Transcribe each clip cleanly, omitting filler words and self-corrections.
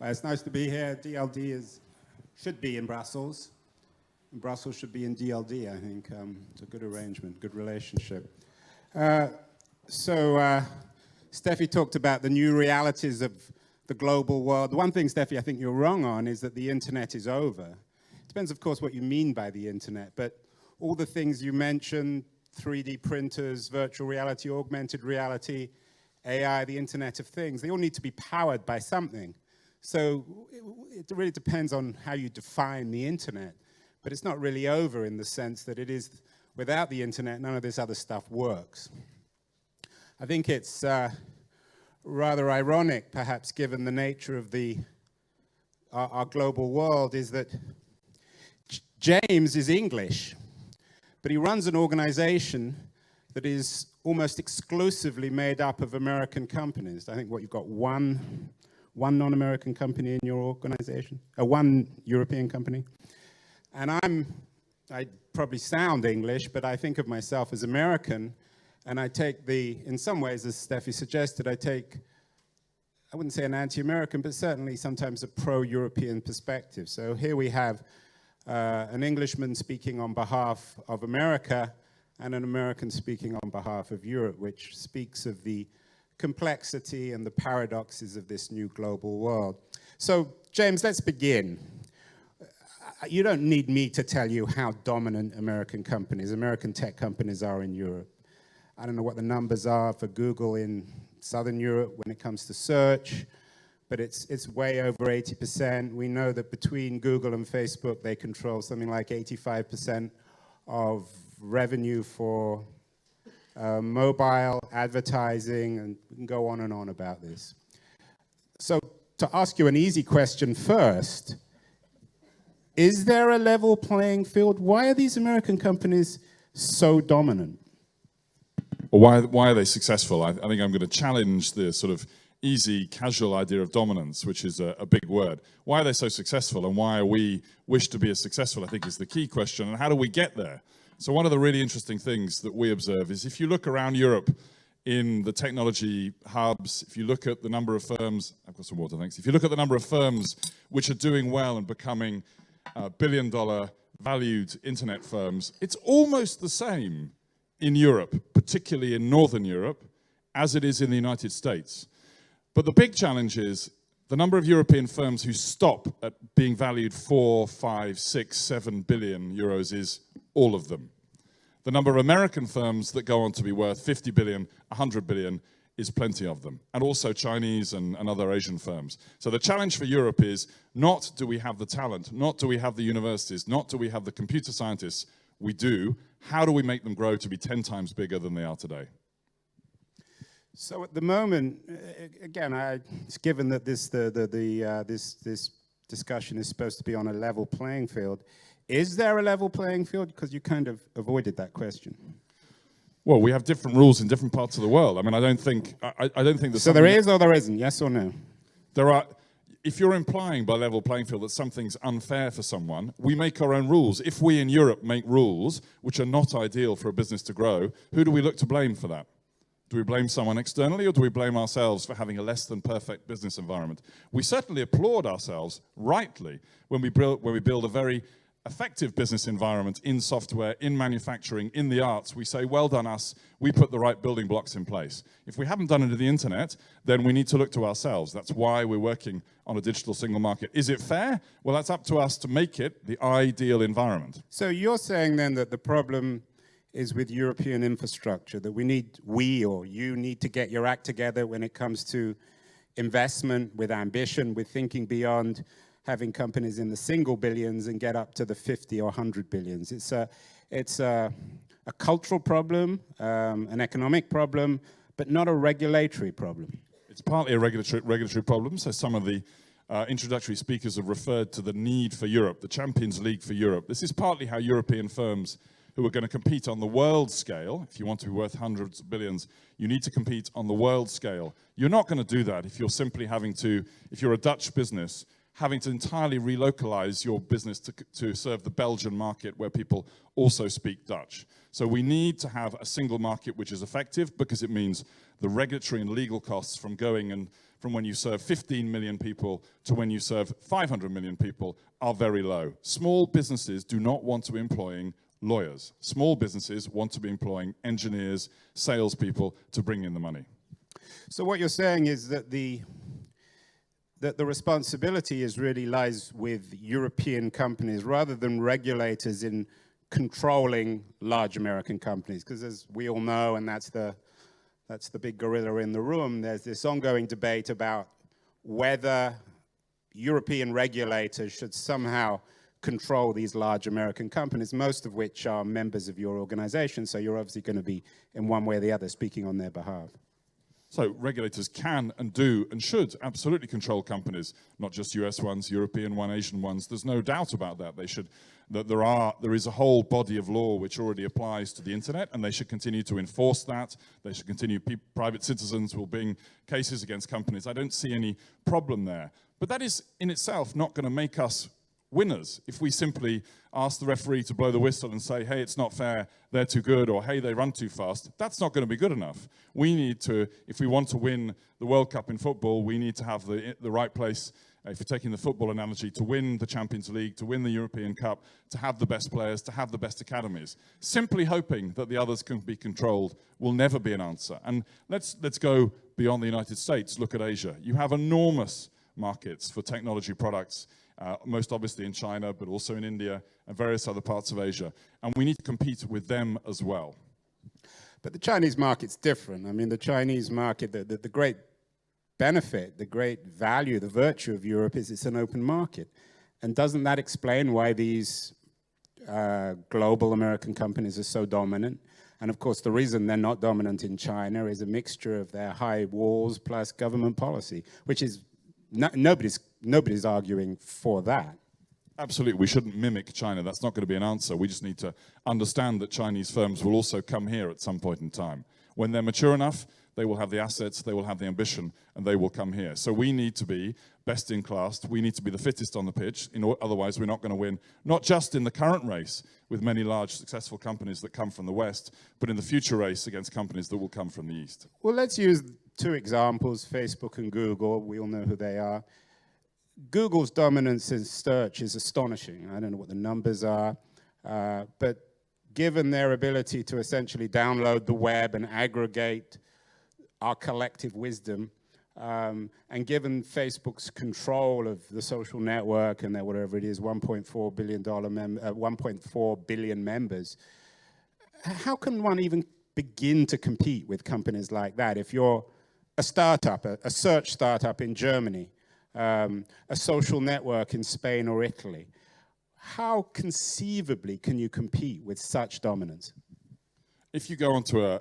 Well, it's nice to be here. should be in Brussels. And Brussels should be in DLD, I think. It's a good arrangement, good relationship. Steffi talked about the new realities of the global world. The one thing, Steffi, I think you're wrong on is that the internet is over. It depends, of course, what you mean by the internet, but all the things you mentioned, 3D printers, virtual reality, augmented reality, AI, the Internet of Things, they all need to be powered by something. So it really depends on how you define the internet, but it's not really over in the sense that it is, without the internet, none of this other stuff works. I think it's rather ironic, perhaps, given the nature of our global world, is that James is English, but he runs an organization that is almost exclusively made up of American companies. I think you've got one non-American company in your organization, one European company. And I probably sound English, but I think of myself as American, and I take in some ways, as Steffi suggested, I wouldn't say an anti-American, but certainly sometimes a pro-European perspective. So here we have an Englishman speaking on behalf of America and an American speaking on behalf of Europe, which speaks of the complexity and the paradoxes of this new global world. So, James, let's begin. You don't need me to tell you how dominant American tech companies are in Europe. I don't know what the numbers are for Google in Southern Europe when it comes to search, but it's way over 80%. We know that between Google and Facebook, they control something like 85% of revenue for mobile advertising, and we can go on and on about this. So to ask you an easy question first, is there a level playing field? Why are these American companies so dominant? Well, why are they successful? I think I'm going to challenge the sort of easy, casual idea of dominance, which is a big word. Why are they so successful, and why we wish to be as successful, I think, is the key question, and how do we get there? So one of the really interesting things that we observe is if you look around Europe in the technology hubs, if you look at the number of firms, I've got some water, thanks. If you look at the number of firms which are doing well and becoming billion-dollar valued internet firms, it's almost the same in Europe, particularly in Northern Europe, as it is in the United States. But the big challenge is the number of European firms who stop at being valued 4, 5, 6, 7 billion euros is all of them. The number of American firms that go on to be worth 50 billion, 100 billion is plenty of them, and also Chinese and other Asian firms. So the challenge for Europe is not do we have the talent, not do we have the universities, not do we have the computer scientists, we do. How do we make them grow to be 10 times bigger than they are today? So at the moment, again, it's given that this discussion is supposed to be on a level playing field. Is there a level playing field? Because you kind of avoided that question. Well, we have different rules in different parts of the world. I mean, I don't think there's. So there is or there isn't? Yes or no? There are. If you're implying by level playing field that something's unfair for someone, we make our own rules. If we in Europe make rules which are not ideal for a business to grow, who do we look to blame for that? Do we blame someone externally, or do we blame ourselves for having a less than perfect business environment? We certainly applaud ourselves, rightly, when we build a very effective business environment in software, in manufacturing, in the arts. We say, well done us, we put the right building blocks in place. If we haven't done it in the internet, then we need to look to ourselves. That's why we're working on a digital single market. Is it fair? Well, that's up to us to make it the ideal environment. So you're saying then that the problem is with European infrastructure, that you need to get your act together when it comes to investment, with ambition, with thinking beyond having companies in the single billions and get up to the 50 or 100 billions. It's a cultural problem, an economic problem, but not a regulatory problem. It's partly a regulatory problem. So some of the introductory speakers have referred to the need for Europe, the Champions League for Europe. This is partly how European firms who are going to compete on the world scale, if you want to be worth hundreds of billions, you need to compete on the world scale. You're not going to do that if you're simply if you're a Dutch business, having to entirely relocalize your business to serve the Belgian market where people also speak Dutch. So we need to have a single market which is effective, because it means the regulatory and legal costs from going and from when you serve 15 million people to when you serve 500 million people are very low. Small businesses do not want to be employing lawyers. Small businesses want to be employing engineers, salespeople to bring in the money. So what you're saying is that the responsibility really lies with European companies rather than regulators in controlling large American companies, because as we all know, and that's the big gorilla in the room, there's this ongoing debate about whether European regulators should somehow control these large American companies, most of which are members of your organization, so you're obviously going to be, in one way or the other, speaking on their behalf. So regulators can and do and should absolutely control companies, not just US ones, European ones, Asian ones. There's no doubt about that. They should, that there is a whole body of law which already applies to the internet, and they should continue to enforce that. They should continue, private citizens will bring cases against companies. I don't see any problem there. But that is in itself not going to make us winners if we simply ask the referee to blow the whistle and say, hey, it's not fair, they're too good, or hey, they run too fast. That's not going to be good enough. We need to, if we want to win the World Cup in football, we need to have the right place, if you're taking the football analogy, to win the Champions League, to win the European Cup, to have the best players, to have the best academies. Simply hoping that the others can be controlled will never be an answer. And let's go beyond the United States, look at Asia. You have enormous markets for technology products, most obviously in China, but also in India and various other parts of Asia. And we need to compete with them as well. But the Chinese market's different. I mean, the Chinese market, the great benefit, the great value, the virtue of Europe is it's an open market. And doesn't that explain why these global American companies are so dominant? And of course, the reason they're not dominant in China is a mixture of their high walls plus government policy, which is nobody's arguing for that. Absolutely, we shouldn't mimic China. That's not going to be an answer. We just need to understand that Chinese firms will also come here at some point in time. When they're mature enough, they will have the assets, they will have the ambition, and they will come here. So we need to be best in class. We need to be the fittest on the pitch. Otherwise, we're not going to win, not just in the current race with many large successful companies that come from the West, but in the future race against companies that will come from the East. Well, let's use two examples, Facebook and Google. We all know who they are. Google's dominance in search is astonishing. I don't know what the numbers are, but given their ability to essentially download the web and aggregate our collective wisdom, and given Facebook's control of the social network and their whatever it is, $1.4 billion members, how can one even begin to compete with companies like that? If you're a startup, a search startup in Germany, a social network in Spain or Italy, how conceivably can you compete with such dominance? If you go onto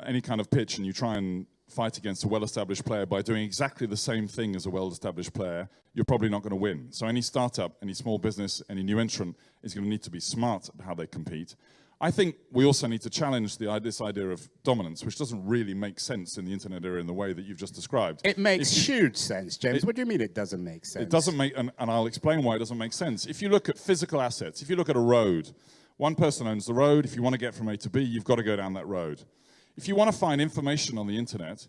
any kind of pitch and you try and fight against a well-established player by doing exactly the same thing as a well-established player, you're probably not going to win. So any startup, any small business, any new entrant is going to need to be smart at how they compete. I think we also need to challenge this idea of dominance, which doesn't really make sense in the internet era in the way that you've just described. It makes huge sense, James. What do you mean it doesn't make sense? It doesn't make, and I'll explain why it doesn't make sense. If you look at physical assets, if you look at a road, one person owns the road. If you want to get from A to B, you've got to go down that road. If you want to find information on the internet,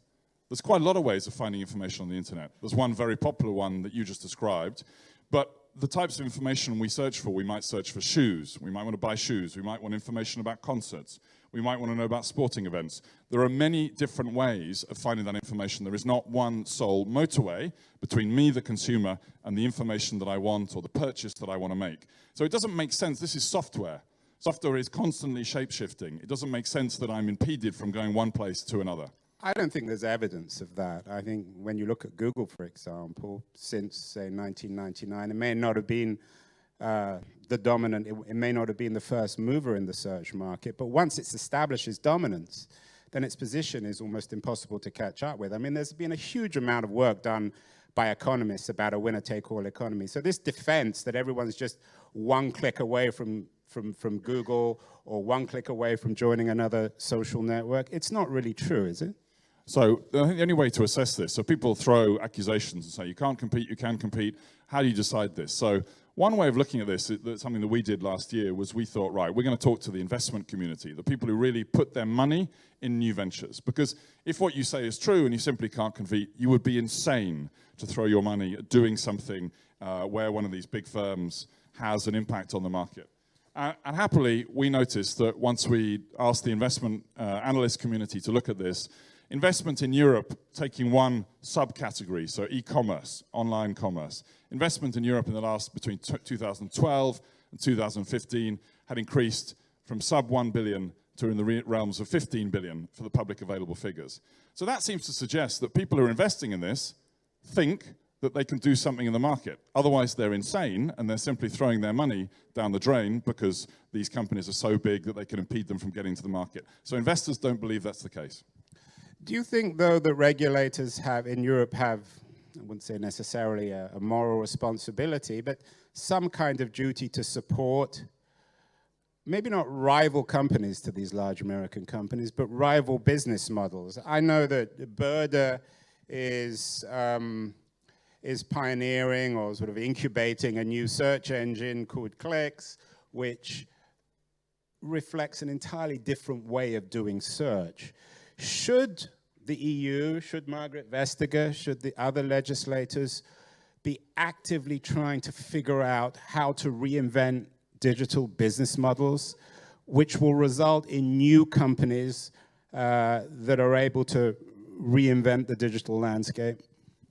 there's quite a lot of ways of finding information on the internet. There's one very popular one that you just described, but the types of information we search for, we might search for shoes. We might want to buy shoes. We might want information about concerts. We might want to know about sporting events. There are many different ways of finding that information. There is not one sole motorway between me, the consumer, and the information that I want or the purchase that I want to make. So it doesn't make sense. This is software. Software is constantly shape-shifting. It doesn't make sense that I'm impeded from going one place to another. I don't think there's evidence of that. I think when you look at Google, for example, since, say, 1999, it may not have been the dominant, it may not have been the first mover in the search market, but once it's established its dominance, then its position is almost impossible to catch up with. I mean, there's been a huge amount of work done by economists about a winner-take-all economy. So this defense that everyone's just one click away from Google or one click away from joining another social network, it's not really true, is it? So I think the only way to assess this, so people throw accusations and say, you can't compete, you can compete. How do you decide this? So One way of looking at this, something that we did last year, was we thought, right, we're going to talk to the investment community, the people who really put their money in new ventures. Because if what you say is true and you simply can't compete, you would be insane to throw your money at doing something where one of these big firms has an impact on the market. And happily, we noticed that once we asked the investment analyst community to look at this, investment in Europe, taking one subcategory, so e-commerce, online commerce, investment in Europe in the last, between 2012 and 2015, had increased from sub 1 billion to in the realms of 15 billion for the public available figures. So that seems to suggest that people who are investing in this think that they can do something in the market. Otherwise, they're insane, and they're simply throwing their money down the drain because these companies are so big that they can impede them from getting to the market. So investors don't believe that's the case. Do you think, though, that regulators in Europe have, I wouldn't say necessarily a moral responsibility, but some kind of duty to support, maybe not rival companies to these large American companies, but rival business models? I know that Burda is pioneering or sort of incubating a new search engine called Clicks, which reflects an entirely different way of doing search. Should the EU, should Margaret Vestager, should the other legislators be actively trying to figure out how to reinvent digital business models, which will result in new companies that are able to reinvent the digital landscape?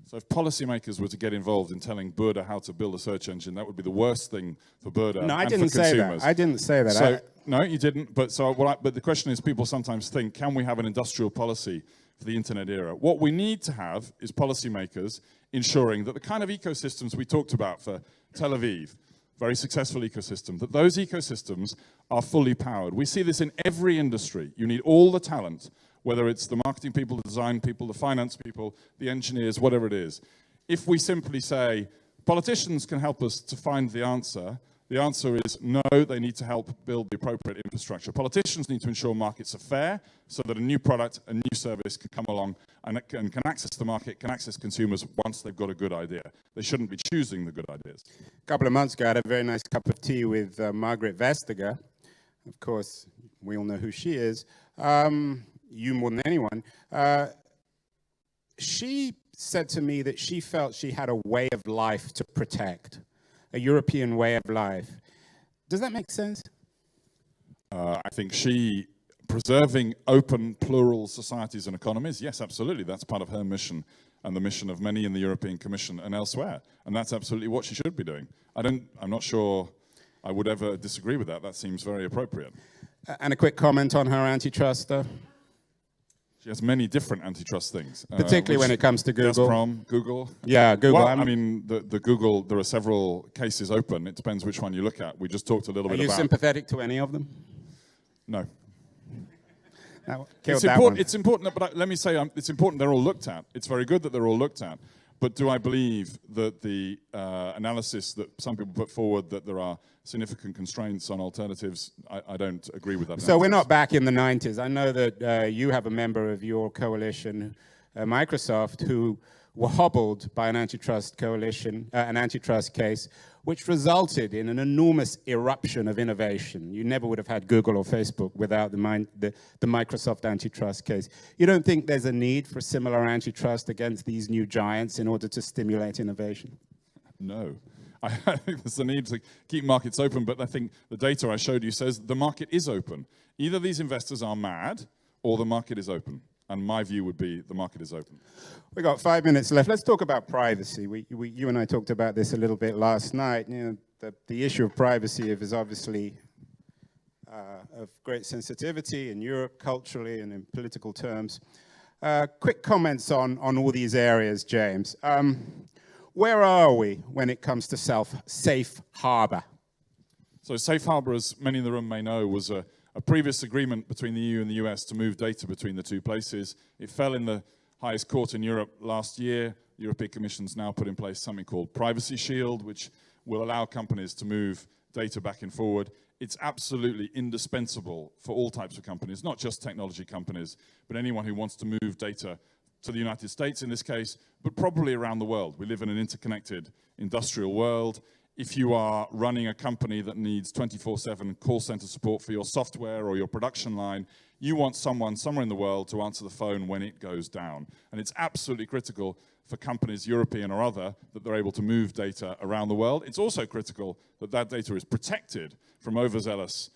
So if policymakers were to get involved in telling Burda how to build a search engine, that would be the worst thing for Burda No, I and didn't for say consumers. that. I didn't say that. So, no, you didn't. But the question is, people sometimes think, can we have an industrial policy for the internet era? What we need to have is policymakers ensuring that the kind of ecosystems we talked about for Tel Aviv, very successful ecosystem, that those ecosystems are fully powered. We see this in every industry. You need all the talent, whether it's the marketing people, the design people, the finance people, the engineers, whatever it is. If we simply say, politicians can help us to find the answer is no, they need to help build the appropriate infrastructure. Politicians need to ensure markets are fair so that a new product, a new service can come along and can access the market, can access consumers once they've got a good idea. They shouldn't be choosing the good ideas. A couple of months ago, I had a very nice cup of tea with Margaret Vestager. Of course, we all know who she is. You more than anyone. She said to me that she felt she had a way of life to protect, a European way of life. Does that make sense? I think preserving open, plural societies and economies, yes, absolutely. That's part of her mission and the mission of many in the European Commission and elsewhere. And that's absolutely what she should be doing. I'm not sure I would ever disagree with that. That seems very appropriate. And a quick comment on her antitrust stuff. She has many different antitrust things. Particularly when it comes to Google. Gazprom, Google. Yeah, Google. Well, I mean, the Google, there are several cases open. It depends which one you look at. We just talked a little bit about... Are you sympathetic to any of them? No. It's important, but let me say, it's important they're all looked at. It's very good that they're all looked at. But do I believe that the analysis that some people put forward, that there are significant constraints on alternatives, I don't agree with that. So we're not back in the 90s. I know that you have a member of your coalition, Microsoft, who were hobbled by an antitrust coalition, an antitrust case, which resulted in an enormous eruption of innovation. You never would have had Google or Facebook without the Microsoft antitrust case. You don't think there's a need for similar antitrust against these new giants in order to stimulate innovation? No. I think there's a need to keep markets open, but I think the data I showed you says the market is open. Either these investors are mad or the market is open. And my view would be the market is open. We've got 5 minutes left. Let's talk about privacy. You and I talked about this a little bit last night. You know, the issue of privacy is obviously of great sensitivity in Europe, culturally and in political terms. Quick comments on all these areas, James. Where are we when it comes to safe harbor? So safe harbor, as many in the room may know, was a previous agreement between the EU and the US to move data between the two places. It fell in the highest court in Europe last year. The European Commission's now put in place something called Privacy Shield, which will allow companies to move data back and forward. It's absolutely indispensable for all types of companies, not just technology companies, but anyone who wants to move data to the United States in this case, but probably around the world. We live in an interconnected industrial world. if you are running a company that needs 24/7 call center support for your software or your production line, you want someone somewhere in the world to answer the phone when it goes down. And it's absolutely critical for companies, European or other, that they're able to move data around the world. It's also critical that that data is protected from overzealous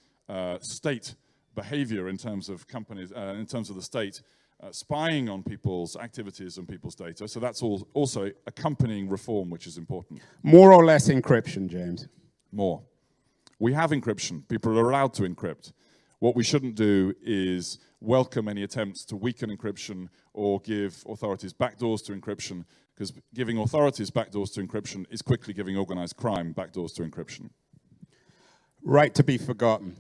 state behavior in terms of companies, in terms of the state spying on people's activities and people's data. So that's also accompanying reform, which is important. More or less encryption, James? More. We have encryption. People are allowed to encrypt. What we shouldn't do is welcome any attempts to weaken encryption or give authorities backdoors to encryption, because giving authorities backdoors to encryption is quickly giving organized crime backdoors to encryption. Right to be forgotten.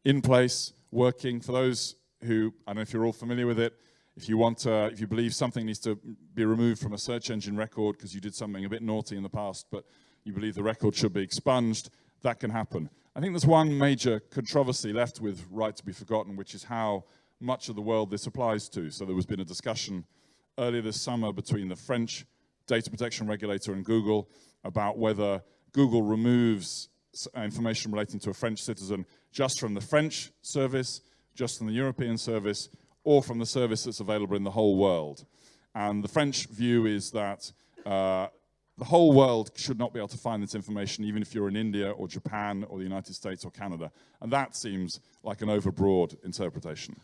In place, working. For those who, I don't know if you're all familiar with it, if you believe something needs to be removed from a search engine record because you did something a bit naughty in the past, but you believe the record should be expunged, that can happen. I think there's one major controversy left with right to be forgotten, which is how much of the world this applies to. So there was been a discussion earlier this summer between the French data protection regulator and Google about whether Google removes information relating to a French citizen just from the French service, just from the European service, or from the service that's available in the whole world. And the French view is that the whole world should not be able to find this information, even if you're in India or Japan or the United States or Canada. And that seems like an overbroad interpretation.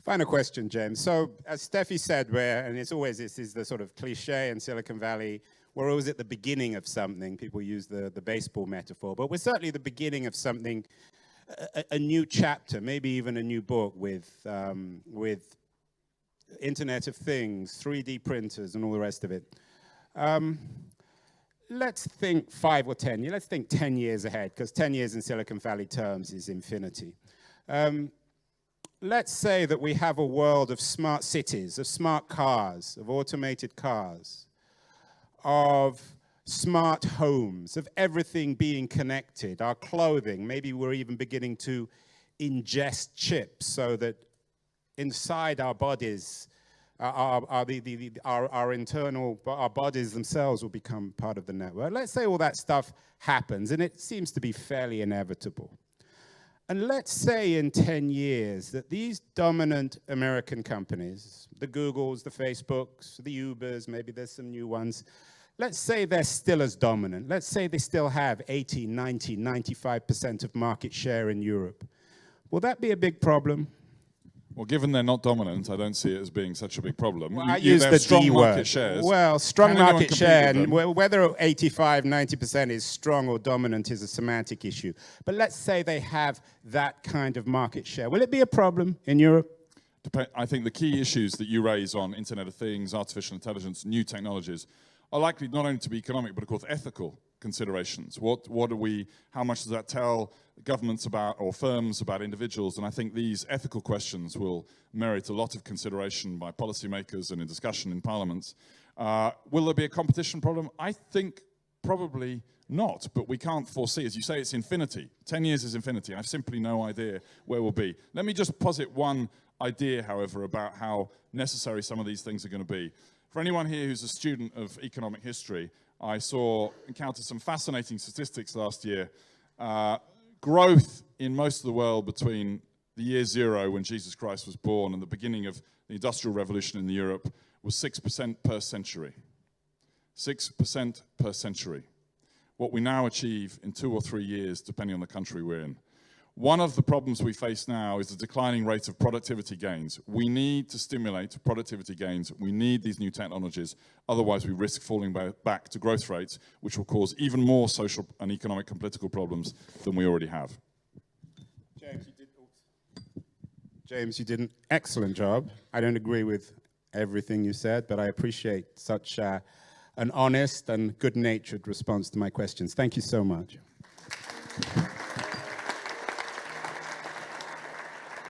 Final question, James. So, as Steffi said, and it's always, this is the sort of cliche in Silicon Valley, we're always at the beginning of something. People use the baseball metaphor, but we're certainly the beginning of something, a new chapter, maybe even a new book with Internet of Things, 3D printers, and all the rest of it. Let's think 5 or 10 years. Let's think 10 years ahead, because 10 years in Silicon Valley terms is infinity. Let's say that we have a world of smart cities, of smart cars, of automated cars, of smart homes, of everything being connected, our clothing. Maybe we're even beginning to ingest chips so that inside our bodies, our bodies themselves will become part of the network. Let's say all that stuff happens, and it seems to be fairly inevitable. And let's say in 10 years that these dominant American companies, the Googles, the Facebooks, the Ubers, maybe there's some new ones, let's say they're still as dominant. Let's say they still have 80, 90, 95% of market share in Europe. Will that be a big problem? Well, given they're not dominant, I don't see it as being such a big problem. Well, I use the strong D market word. shares. Well, strong market share, and them? whether 85, 90% is strong or dominant is a semantic issue. But let's say they have that kind of market share. Will it be a problem in Europe? I think the key issues that you raise on Internet of Things, artificial intelligence, new technologies, are likely not only to be economic, but of course ethical considerations. How much does that tell governments about, or firms about individuals? And I think these ethical questions will merit a lot of consideration by policymakers and in discussion in parliaments. Will there be a competition problem? I think probably not, but we can't foresee. As you say, it's infinity. 10 years is infinity. I have simply no idea where we'll be. Let me just posit one idea, however, about how necessary some of these things are going to be. For anyone here who's a student of economic history, I encountered some fascinating statistics last year. Growth in most of the world between the year 0, when Jesus Christ was born, and the beginning of the Industrial Revolution in Europe was 6% per century. 6% per century. What we now achieve in 2 or 3 years, depending on the country we're in. One of the problems we face now is the declining rate of productivity gains. We need to stimulate productivity gains. We need these new technologies. Otherwise, we risk falling back to growth rates, which will cause even more social and economic and political problems than we already have. James, you did an excellent job. I don't agree with everything you said, but I appreciate such an honest and good-natured response to my questions. Thank you so much.